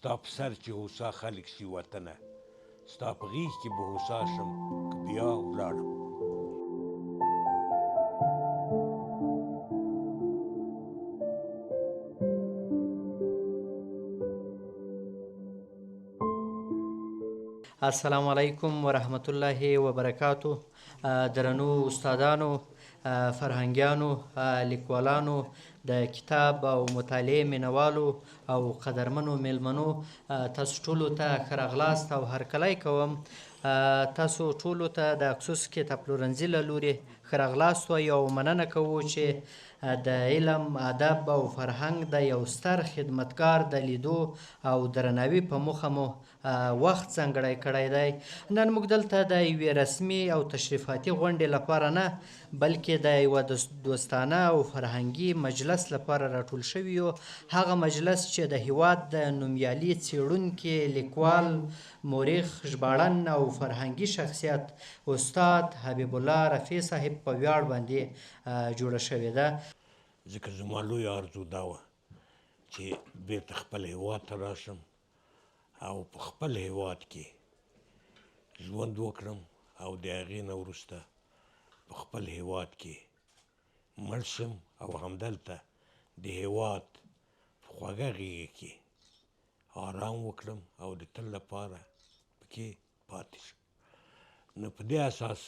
ستا په سر چې هوسا خلک شي وطنه ستا په غېږ کې به هوسا شم که بیا ولاړم. السلام علیکم ورحمت الله وبرکاتو. درنو استادانو، فرهنګیانو، لیکوالانو، د کتاب او مطالعې مینوالو او قدرمنو میلمنو، تاسو ټولو ته ښه راغلاست او هرکلی کوم. تاسو ټولو ته د اکسوس کتاب پلورنځي له لورې ښه راغلاست وایو او مننه کوو چې د علم، ادب او فرهنګ د یو ستر خدمتګار د لیدو او درناوي په موخه مو وخت ځانګړی کړی دی. نن موږ دلته د یوې رسمي او تشریفاتي غونډې لپاره نه بلکې د یوه دوستانه او فرهنګي مجلس لپاره راټول شوي یو. هغه مجلس چې د هیواد د نومیالي څیړونکي، لیکوال، مورخ، ژباړن او فرهنګي شخصیت استاد حبیب الله رفیع صاحب په ویاړ باندې جوړه شوې ده. ځکه زما لویه ارزو دا وه چې بېرته خپل هیواد ته راشم او په خپل هیواد کې ژوند وکړم او د هغې نه وروسته په خپل هیواد کې مړ شم او همدلته د هیواد په خوږه غېږه کې آرام وکړم او د تل لپاره پکې پاتې شم. نو په دې اساس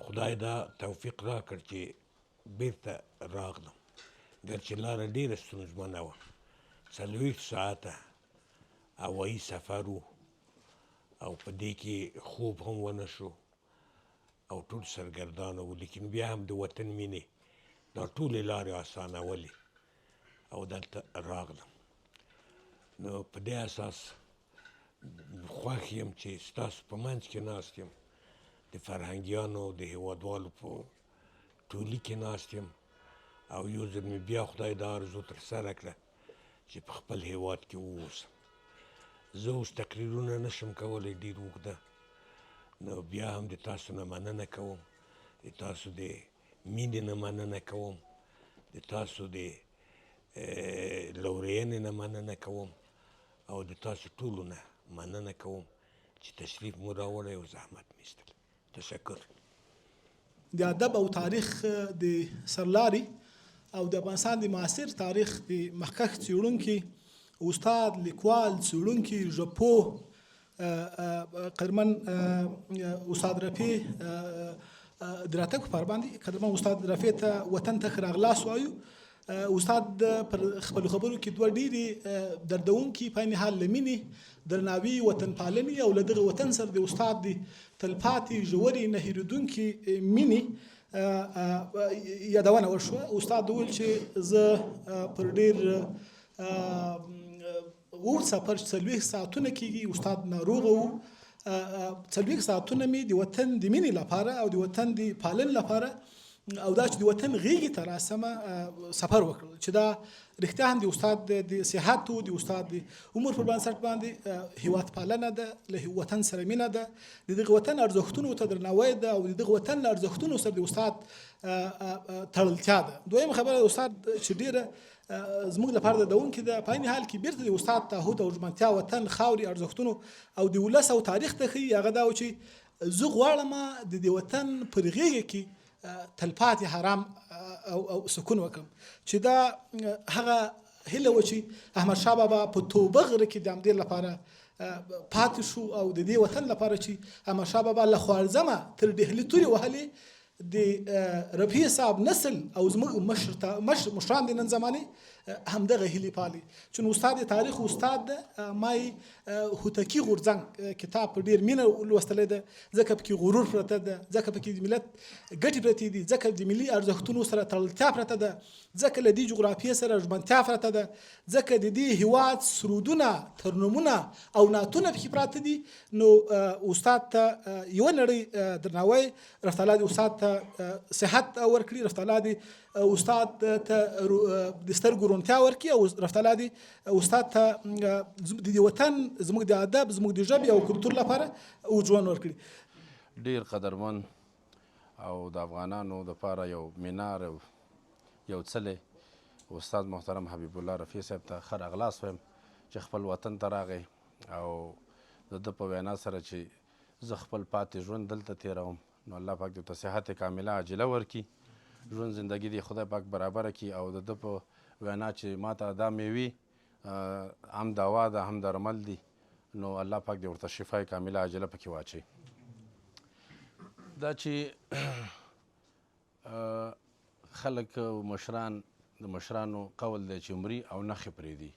خدای دا توفیق راکړ چې بېرته راغلم. ګرچې لاره ډېره ستونزمنه وه، 40 ساعته هوایي سفر و او په دې کې خوب هم ونه شو او ټول سرګردانه وو، لیکن بیا هم د وطن مینې دا ټولې لارې اسانولې او دلته راغلم. نو په دې اساس خوښ یم چې ستاسو په منځ کې ناست یم، د فرهنګیانو د هیوادوالو په ټولي کې ناست یم او یو ځل مې بیا خدای دا ارزو ترسره کړه چې په خپل هیواد کې واوسم. زه اوس تقریرونه نشم کولی ډېر اوږده، نو بیا هم د تاسو نه مننه کوم، د تاسو د مینې نه مننه کوم، د تاسو د لورینې نه مننه کوم او د تاسو ټولو نه مننه کوم چې تشریف مو راوړی او زحمت مې ایستلی. تشکر. د ادب او تاریخ د سرلاري او د افغانستان د معاصر تاریخ د مخکښ څیړونکي، استاد، لیکوال، څیړونکي، ژبپوه قدرمن استاد رفیع د راتګ په پار باندې قدرمن استاد رفیع ته وطن ته ښه راغلاست وایو. استاد پر خپلو خبرو کې دوه ډېرې دردونکي په عین حال له مینې، درناوي، وطن پالنې او له دغه وطن سره د استاد د تلپاتې ژورې نه هېرېدونکي مینې یادونه وشوه. استاد وویل چې زه پر ډېر اوږد سفر 40 ساعتونه کېږي، استاد ناروغه و، 40 ساعتونه مې د وطن د مینې لپاره او د وطن د پالنې لپاره او دا چې د وطن غېږې ته راسمه سفر وکړل، چې دا رښتیا هم د استاد د صحت و د استاد د عمر پر بنسټ باندې هیواد پالنه ده، له وطن سره مینه ده، د دغه وطن ارزښتونو ته درناوی ده او د دغه وطن له ارزښتونو سره د استاد تړلتیا ده. دویمه خبره استاد چې ډېره زموږ لپاره دردونکې ده، په عین حال کې بیرته د استاد تعهد او ژمنتیا وطن، خاورې، ارزښتونو او د ولس او تاریخ ته ښیي. هغه دا و چې زه غواړم د دې وطن پر غېږه کې تلپاتې حرام او سکون وکړم، چې دا هغه هیله و چې احمدشاه بابا په توبه غره کې د همدې لپاره پاتې شو او د دې وطن لپاره چې احمدشاه بابا له خوارزمه تر ډهلي تورې وهلې د رفیع صاحب نسل او زموږ مشران د نن زمانې همدغه هیلې پالي. چې نو استاد د تاریخ استاد ده، ما یې هوتکي غورځنګ کتاب په ډېر مینه لوستلی ده، ځکه پکې غرور پرته ده، ځکه پکې د ملت ګټې پرتې دي، ځکه د ملي ارزښتونو سره تړلتیا پرته ده، ځکه له دې جغرافیې سره ژمنتیا پرته ده، ځکه د دې هیواد سرودونه، ترنمونه او نعتونه پکې پراته دي. نو استاد ته یوه نړۍ درناوی، رفت الله دې استاد ته صحت ورکړي، رفت الله دې استاد ته د سترګو روڼتیا ورکړي او رفت الله دې استاد ته د دې وطن زموږ د ادب، زموږ د ژبې او کلتور لپاره ژوند ورکړي. ډېر قدرمن او د افغانانو دپاره یو مینار او یو څلی استاد محترم حبیب الله رفیع صاحب ته ښه راغلاست وایم چې خپل وطن ته راغی او د ده په وینا سره چې زه خپل پاتې ژوند دلته تېروم نو الله پاک دې ورته صحت کامله عاجله ورکړي ژوند زندگی دې خدای پاک برابره کړي او د ده په وینا چې ما ته دا میوې هم دوا ده هم درمل دي نو الله پاک دې ورته شفای کامله عاجله پکې واچوي دا چې خلک مشران د مشرانو قول دی چې مري او نښې پرېږدي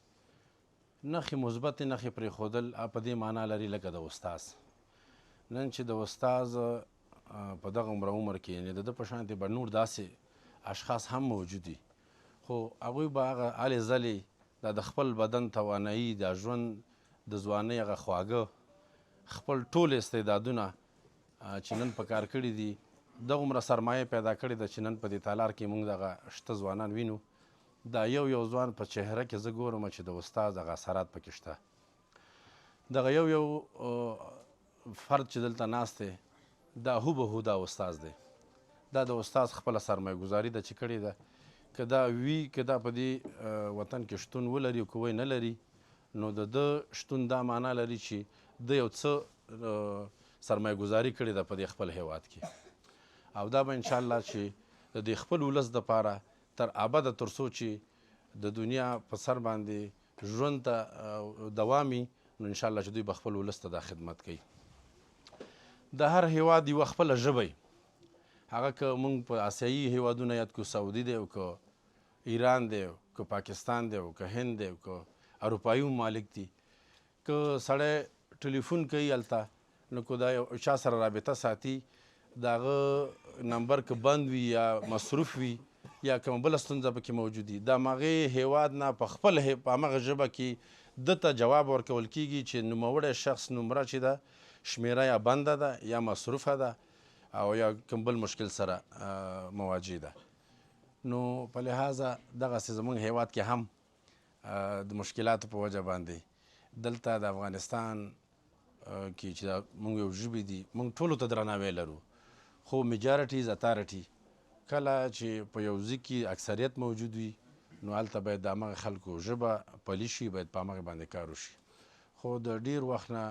نښې مثبتې نښې پرېښودل په دې معنا لري لکه د استاذ نن چې د استاذ په دغه عمر کې یعنې د ده په شانتې به نور داسې اشخاص هم موجود دي خو هغوی به هغه هلې ځلې دا د خپل بدن توانایي دا ژوند د ځوانۍ هغه خواږه خپل ټول استعدادونه چې نن په کار کړي دي دغومره سرمایه پیدا کړې ده چې نن په دې تالار کې موږ دغه شته ځوانان وینو دا یو ځوان په چهره کې زه ګورم چې د استاد دغه اثرات پکې شته دغه یو فرد چې دلته ناست دی دا هوبهو دا استاد دی دا د استاد خپله سرمایه ګزاري ده چې کړې ده که دا وي که دا په دې وطن کې شتون ولري او که وی نه لري نو د ده شتون دا معنا لري چې ده یو څه سرمایه ګزاري کړې ده په دې خپل هیواد کې او دا به انشاءالله چې د دې خپل ولس دپاره تر ابده تر څو چې د دنیا په سر باندې ژوند ته دوامي نو انشاءالله چې دوی به خپل ولس ته دا خدمت کوي د هر هیواد یوه خپله ژبه هغه که موږ په آسیایي هیوادونه یاد کړو سعودي دی او که ایران دی او که پاکستان دی او که هند دی او که اروپایي ممالک دي که سړی ټلیفون کوي هلته نو که دا یو چا سره رابطه ساتي د هغه نمبر که بند وي یا مصروف وي یا کومه بله ستونزه پکې موجود وي د همغې هیواد نه په خپل په همغه ژبه کې ده ته جواب ورکول کېږي چې نوموړی شخص نمره چې ده شمیره یا بنده ده یا مصروفه ده او یا کوم بل مشکل سره مواجه ده نو په لحاظه دغسې زموږ هیواد کې هم د مشکلاتو په وجه باندې دلته د افغانستان کې چې موږ یو ژبې دي موږ ټولو ته درناوی لرو خو میجارټي از اتارټي کله چې په یو ځای کې اکثریت موجود وي نو هلته باید د همغه خلکو ژبه پلي شي باید په همغې باندې کار وشي خو د ډېر وخت نه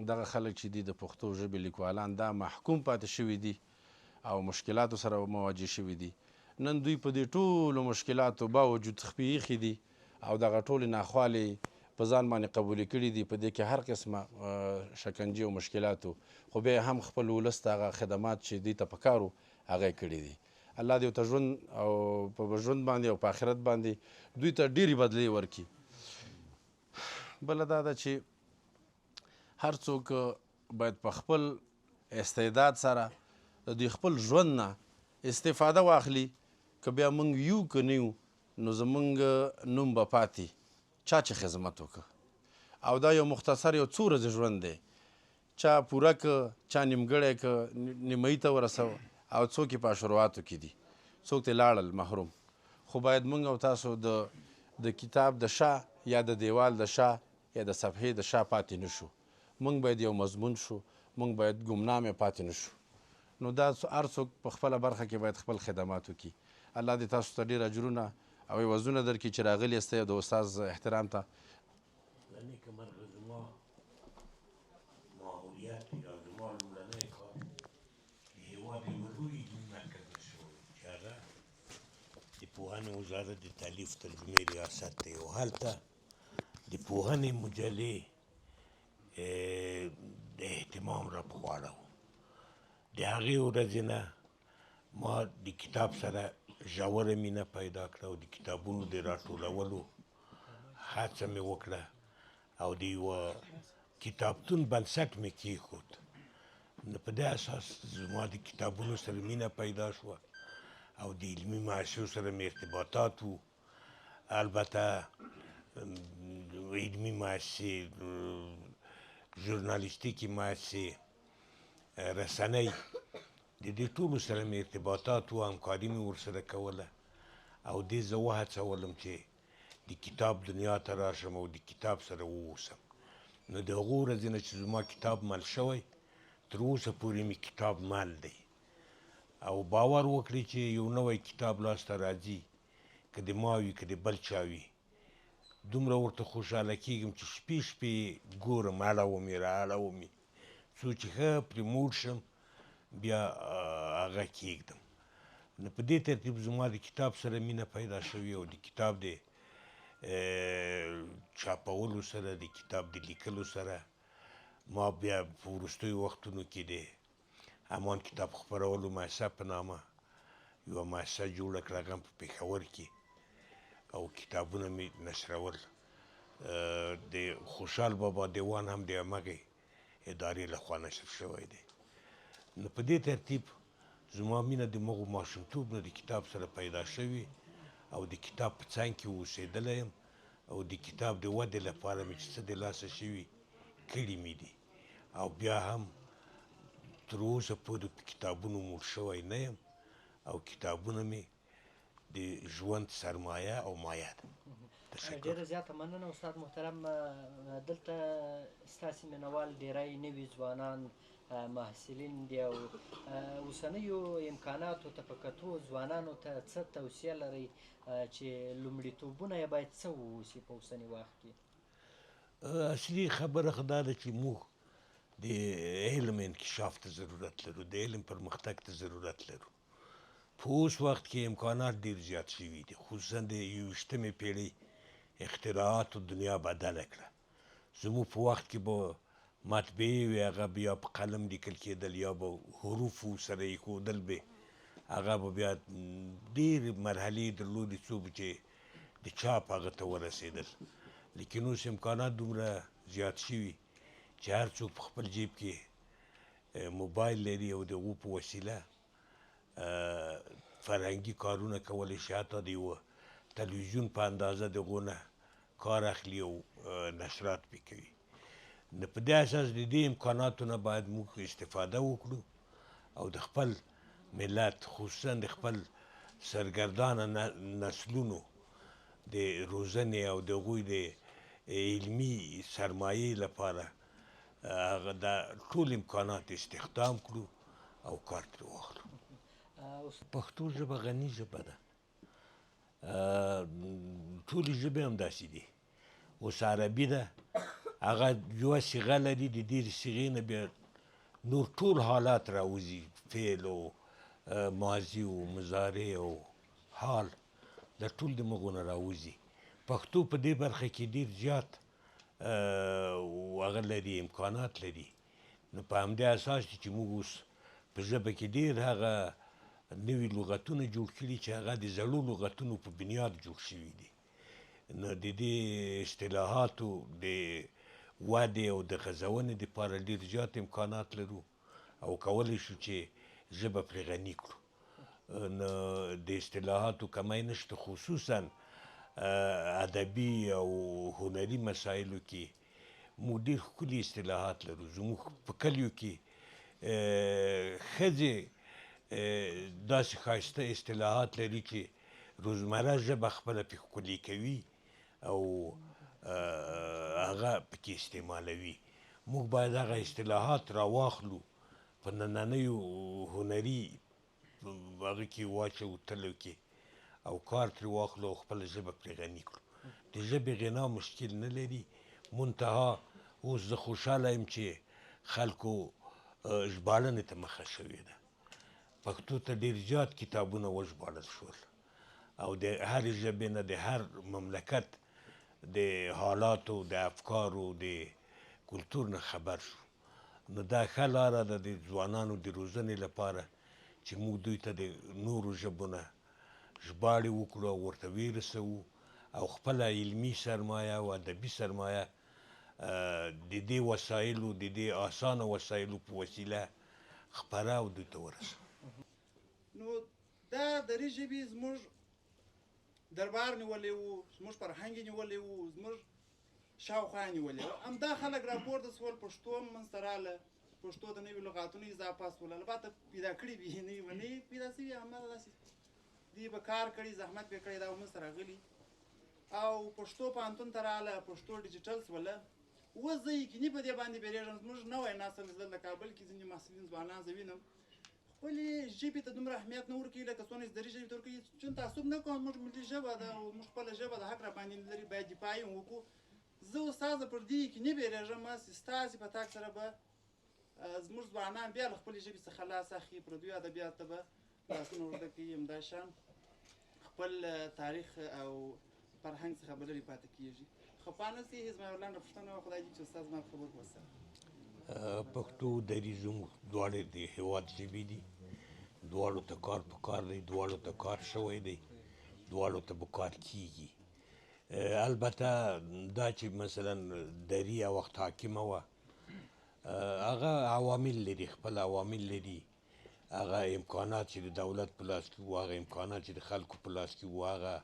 دغه خلک چې دي د پښتو ژبې لیکوالان دا محکوم پاتې شوي دي او مشکلاتو سره مواجه شوي دي نن دوی په دې ټولو مشکلاتو باوجود خپې ایښي دي او دغه ټولې ناخوالې په ځان باندې قبولې کړي دي په دې کې هر قسمه شکنجې او مشکلاتو خو بیا هم خپل ولس ته هغه خدمات چې دوی ته پکارو هغه یې کړي دي الله دې ورته ژوند او په ژوند باندې او په آخرت باندې دوی ته ډېرې بدلې ورکړي بله دا ده چې هر څوک باید په خپل استعداد سره د دوی خپل ژوند نه استفاده واخلي که بیا موږ یو که نه یو نو زموږ نوم به پاتې چا چې خدمت وکړه او دا یو مختصر یو څو ورځې ژوند دی چا پوره که چا نیمګړی که نیمایي ته ورسوه او څوک یې په شروعاتو کې دي څوک ترې لاړل محروم خو باید موږ او تاسو د کتاب د شا یا د دیوال د شا یا د صفحې د شا پاتې نه شو موږ باید یو مضمون شو موږ باید ګمنامې پاتې نه شو نو دا هر څوک په خپله برخه کې باید خپل خدمات وکړي الله دې تاسو ته ډېر اجرونه او عوضونه درکړي چې راغلي یاستئ د استاذ احترام ته نیکمرغه زما ماحولیت یا زما لومړنی کار د هېواد یوه لوی مرکز شو چې هغه د پوهنې وزارت د تالیف ترجمې ریاست دی او هلته د پوهنې مجلې د اهتمام راپغواړه و د هغې ورځې نه ما د کتاب سره ژوره مینه پیدا کړه او د کتابونو د راټولولو هڅه مې وکړه او د یوه کتابتون بنسټ مې کېښود نو په دې اساس زما د کتابونو سره مینه پیدا شوه او د علمي محصول سره مې ارتباطات وو البته علمي مؤسسې ژورنالیستیکي مؤسسې رسنۍ د دې ټولو سره مې ارتباطات وو همکاري مې ورسره کوله او دې زه وهڅولم چې د کتاب دنیا ته راشم او د کتاب سره واوسم نو د هغو ورځې نه چې زما کتاب مل شوی تر اوسه پورې مې کتاب مل دی او باور وکړئ چې یو نوی کتاب لاسته راځي که د ما وي که د بل چا وي دومره ورته خوشحاله کېږم چې شپې شپې ګورم اړوم یې را اړوم یې څو چې ښه پرې موډ شم بیا هغه کېږدم. نو په دې ترتیب زما د کتاب سره مینه پیدا شوې او د کتاب د چاپولو سره د کتاب د لیکلو سره ما بیا په وروستیو وختونو کې د همان کتاب خپرولو مؤسسه په نامه یوه مؤسسه جوړه کړه هغه په پېښور کې او کتابونه مې نشرول. د خوشحال بابا دیوان هم د همغې ادارې لخوا نشر شوی دی. نو په دې ترتیب زما مینه د مغو ماشومتوب نه د کتاب سره پیدا شوې او د کتاب په څنګ کې اوسېدلی یم او د کتاب د ودې لپاره مې چې څه د لاسه شوي کړي مې دي او بیا هم تر اوسه پورې په کتابونو موړ شوی نه یم او کتابونه مې د ژوند سرمایه او مایه ده. ډېره زیاته مننه استاد محترم. دلته ستاسې مینوال ډېری نوي ځوانان محصلین دي او اوسنیو امکاناتو ته په کتو ځوانانو ته څه توصیه لرئ چې لومړیتوبونه یې باید څه واوسي په اوسني وخت کې؟ اصلي خبره خو دا ده چې موږ د علم انکشاف ته ضرورت لرو، د علم پرمختګ ته ضرورت لرو. په اوس وخت کې امکانات ډېر زیات شوي دي، خصوصا د 21مې پېړۍ اختراعاتو دنیا بدله کړه. زموږ په وخت کې به مطبعې وې، هغه به یا په قلم لیکل کېدل یا به حروفو سره ایښودل به، هغه به بیا ډېرې مرحلې درلودې څو به چې د چاپ هغه ته ورسېدل. لیکن اوس امکانات دومره زیات شوي چې هر څوک په خپل جیب کې موبایل لري او د هغو په وسیله فرهنګي کارونه کولی شي، حتی د یوه تلویزیون په اندازه د هغو نه کار اخلي او نشرات پرې کوي. نو په دې اساس د دې امکاناتو نه باید موږ استفاده وکړو او د خپل ملت خصوصا د خپل سرګردانه نسلونو د روزنې او د هغوی د علمي سرمایې لپاره هغه دا ټول امکانات استخدام کړو او کار ترې واخلو. پښتو ژبه غني ژبه ده، ټولې ژبې هم داسې دي. اوس عربي ده، هغه یوه صیغه لري، د دې صیغې نه بیا نور ټول حالات راوځي، فعل او ماضي او مضارع او حال، دا ټول د مغو نه راوځي. پښتو په دې برخه کې ډېر زیات هغه لري، امکانات لري. نو په همدې اساس چې موږ اوس په ژبه کې ډېر هغه نوي لغتونه جوړ کړي چې هغه د زړو لغتونو په بنیاد جوړ شوي دي. نو د دې اصطلاحاتو د ودې او د غځونې دپاره ډېر زیات امکانات لرو او کولی شو چې ژبه پرې غني کړو. نو د اصطلاحاتو کمی نشته، خصوصا ادبي او هنري مسایلو کې موږ ډېر ښکلي اصطلاحات لرو. زموږ په کلیو کې ښځې داسې ښایسته اصطلاحات لري چې روزمره ژبه خپله پرې ښکلې کوي او هغه پکې استعمالوي. موږ باید هغه اصطلاحات راواخلو، په نننیو هنري هغه کې واچوو، تلو کې، او کار ترې واخلو او خپله ژبه پرې غني کړو. د ژبې غنا مشکل نه لري، منتها اوس زه خوشحاله یم چې خلکو ژباړنې ته مخه شوې ده. پښتو ته ډېر زیات کتابونه وژباړل شول او د هرې ژبې نه د هر مملکت د حالاتو، د افکارو، د کلتور نه خبر شو. نو دا ښه لاره ده د ځوانانو د روزنې لپاره چې موږ دوی ته د نورو ژبو نه ژباړې وکړو او ورته ورسوو او خپله علمي سرمایه او ادبي سرمایه د دې وسایلو، د دې اسانه وسایلو په وسیله خپره او دوی ته ورسوو. نو دا دري ژبې زموږ دربار نیولی و، زموږ فرهنګ یې نیولی و، زموږ شاوخوا یې نیولی و. همدا خلک راپورته سول، پښتو هم منځته راغله، پښتو ته نوي لغاتونه اضافه سول، البته پیدا کړي به یې نه وي، ونه یې پیدا شوي، همداسې دوی به کار کړي، زحمت به یې کړی، دا به منځته راغلي. او پښتو پوهنتون ته راغله، پښتو ډیجیټل سوله. اوس زه یقیني په دې باندې بیرېږم، زموږ نوی نسل زه د کابل کې ځینې محصلین ځوانان زه وینم ولې ژبې ته دومره اهمیت نه ورکوي لکه څونه چې دري ژبې ته ورکوي. چون تعصب نه کوم، موږ ملي ژبه ده او موږ خپله ژبه د حق راباندې لري، باید دفاع یې وکړو. زه استاده پر دې کې نه بیریږم چې ستاسې په تګ سره به زموږ ځوانان بیا له خپلې ژبې څخه لاس اخلي، پردیو ادبیاتو ته به لاسونه ورده کوي، همدا شان خپل تاریخ او فرهنګ څخه به لرې پاتې کېږي. خفانه سي زما یو لنډه پوښتنه وه، خدای دې چې استاد زما خبر وسه. پښتو دري زموږ دواړې د هېواد ژبې دي، دواړو ته کار په کار دی، دواړو ته کار شوی دی، دواړو ته به کار کیږي. البته دا چې مثلا دري یو وخت حاکمه وه، هغه عوامل لري، خپل عوامل لري. هغه امکانات چې د دولت په لاس کې وو، هغه امکانات چې د خلکو په لاس کې وو، هغه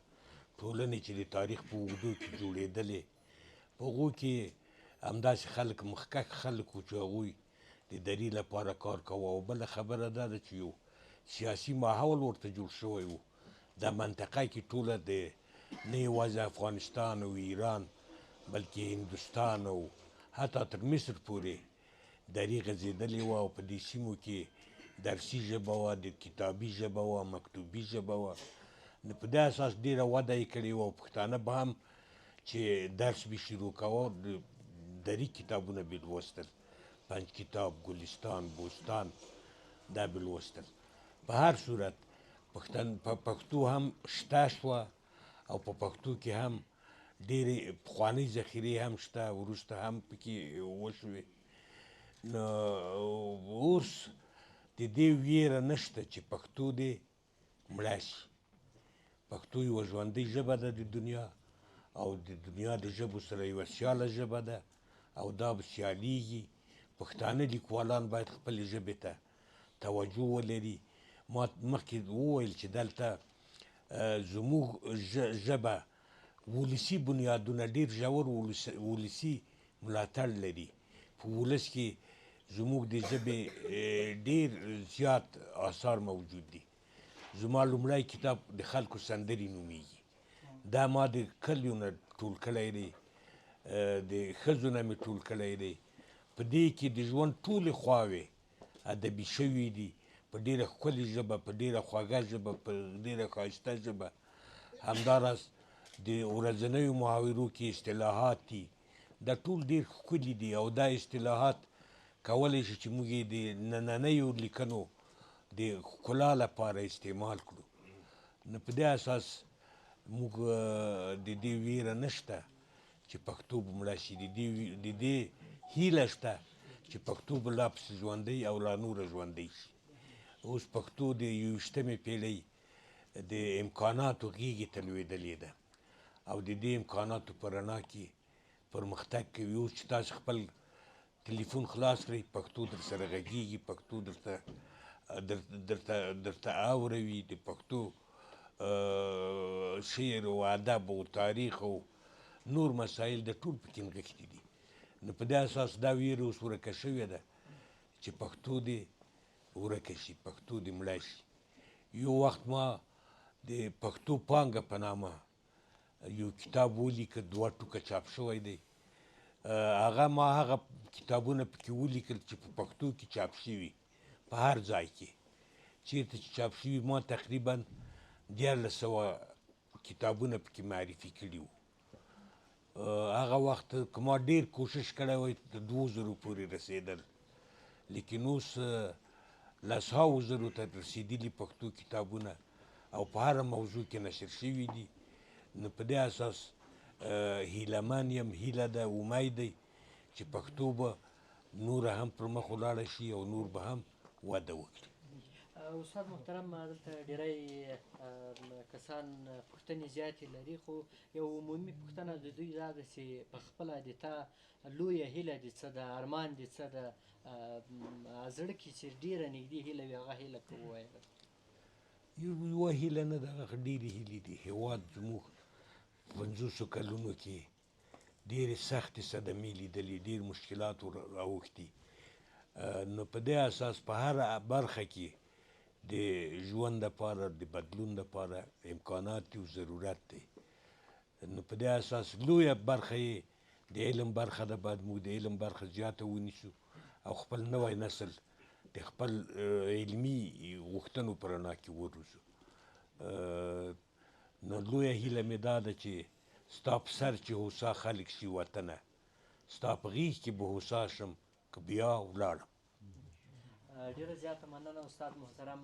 ټولنې چې د تاریخ په اوږدو کې جوړېدلې، په هغو کې همداسې خلک مخکښ خلک وو چې هغوی د دري لپاره کار کوه. او بله خبره دا ده چې یو سیاسي ماحول ورته جوړ شوی و. دا منطقه کې ټوله د نه یوازې افغانستان او ایران بلکې هندوستان او حتی تر مصر پورې دري غځېدلې وه، او په دې سیمو کې درسي ژبه وه، د کتابي ژبه وه، مکتوبي ژبه وه. نو په دې اساس ډېره وده یې کړې وه، او پښتانه به هم چې درس به شروع کوه دري کتابونه به لوستل، پنج کتاب، ګلستان، بوستان، دا به لوستل. په هر صورت پښتو هم شته شوه، او په پښتو کې هم ډېرې پخوانۍ ذخیرې هم شته، وروسته هم پکې وشوې. نو اوس د دې ویره نشته چې پښتو دې مړه شي. پښتو یوه ژوندۍ ژبه ده د دنیا، او د دنیا د ژبو سره یوه سیاله ژبه ده، او دا به سیالېږي. پښتانه لیکوالان باید خپلې ژبې ته توجه ولري. ما مخکې وویل چې دلته زموږ ژبه ولسي بنیادونه ډېر ژور ولسي ملاتړ لري. په ولس کې زموږ د ژبې ډېر زیات آثار موجود دي. زما لومړی کتاب د خلکو سندرې نومیږي. دا ما د کلیو نه ټول کړی دی، د ښځو نه مې ټول کړی دی. په دې کې د ژوند ټولې خواوې ادبي شوي دي، په ډېره ښکلې ژبه، په ډېره خوږه ژبه، په ډېره ښایسته ژبه. همداراز د ورځنیو محاورو کې اصطلاحات دي، دا ټول ډېر ښکلي دي، او دا اصطلاحات کولی شي چې موږ یې د نننیو لیکنو د ښکلا لپاره استعمال کړو. نو په دې اساس موږ د دې ویره نشته چې پښتو به مړه شي. د دې هیله شته چې پښتو به لا پسې ژوندۍ او لا نوره ژوندۍ شي. اوس پښتو د 21مې پېړۍ د امکاناتو غېږې ته لوېدلې ده، او د دې امکاناتو په رڼا کې پرمختګ کوي. اوس چې تاسو خپل تلیفون خلاص کړئ، پښتو در سره غږېږي، پښتو درته اوروي، د پښتو شعر او ادب او تاریخ او نور مسایل د ټول پکې نغښتي دي. نو په دې اساس دا ویره اوس ورکه شوې ده چې پښتو دې ورکه شي، پښتو دې مړه شي. یو وخت ما د پښتو پانګه په نامه یو کتاب ولیکه، 2 ټوکه چاپ شوی دی. ما هغه کتابونه پکې ولیکل چې په پښتو کې چاپ شوي، په هر ځای کې چیرته چې چاپ شوي. ما تقریبا 1400 کتابونه پکې معرفي کړي وو. هغه وخت که ما ډېر کوشش کړی وای د 2000 پورې رسېدل، لیکن اوس 100,000 ته رسېدلي پښتو کتابونه، او په هره موضوع کې نشر شوي دي. نو په دې اساس هیلهمن یم، هیله ده، امید دی چې پښتو به نوره هم پر مخ ولاړه شي او نور به هم وده وکړي. استاد محترم، دلته ډېری کسان پوښتنې زیاتې لري، خو یو عمومي پوښتنه د دوی دا ده چې په خپله د تا لویه هیله دې څه ده، ارمان دې څه ده، زړه کې چې ډېره نږدې هیله وي، هغه هیله که ووایه. یوه هیله نه ده، هغه ډېرې هیلې دي. هېواد زموږ 50 کلونو کې ډېرې سختې صدمې لیدلې، ډېر مشکلات راوښتي. نو په دې اساس په هره برخه کې د ژوند لپاره، د بدلون لپاره امکانات دي او ضرورت دی. نو په دې اساس لویه برخه یې د علم برخه ده. باید موږ د علم برخه زیاته ونیسو او خپل نوی نسل د خپل علمي غوښتنو په رڼا کې وروزو. نو لویه هیله مې دا ده چې ستا په سر چې هوسا خلک شي وطنه، ستا په غېږ کې به هوسا شم که بیا ولاړم. ډېره زیاته مننه استاد محترم.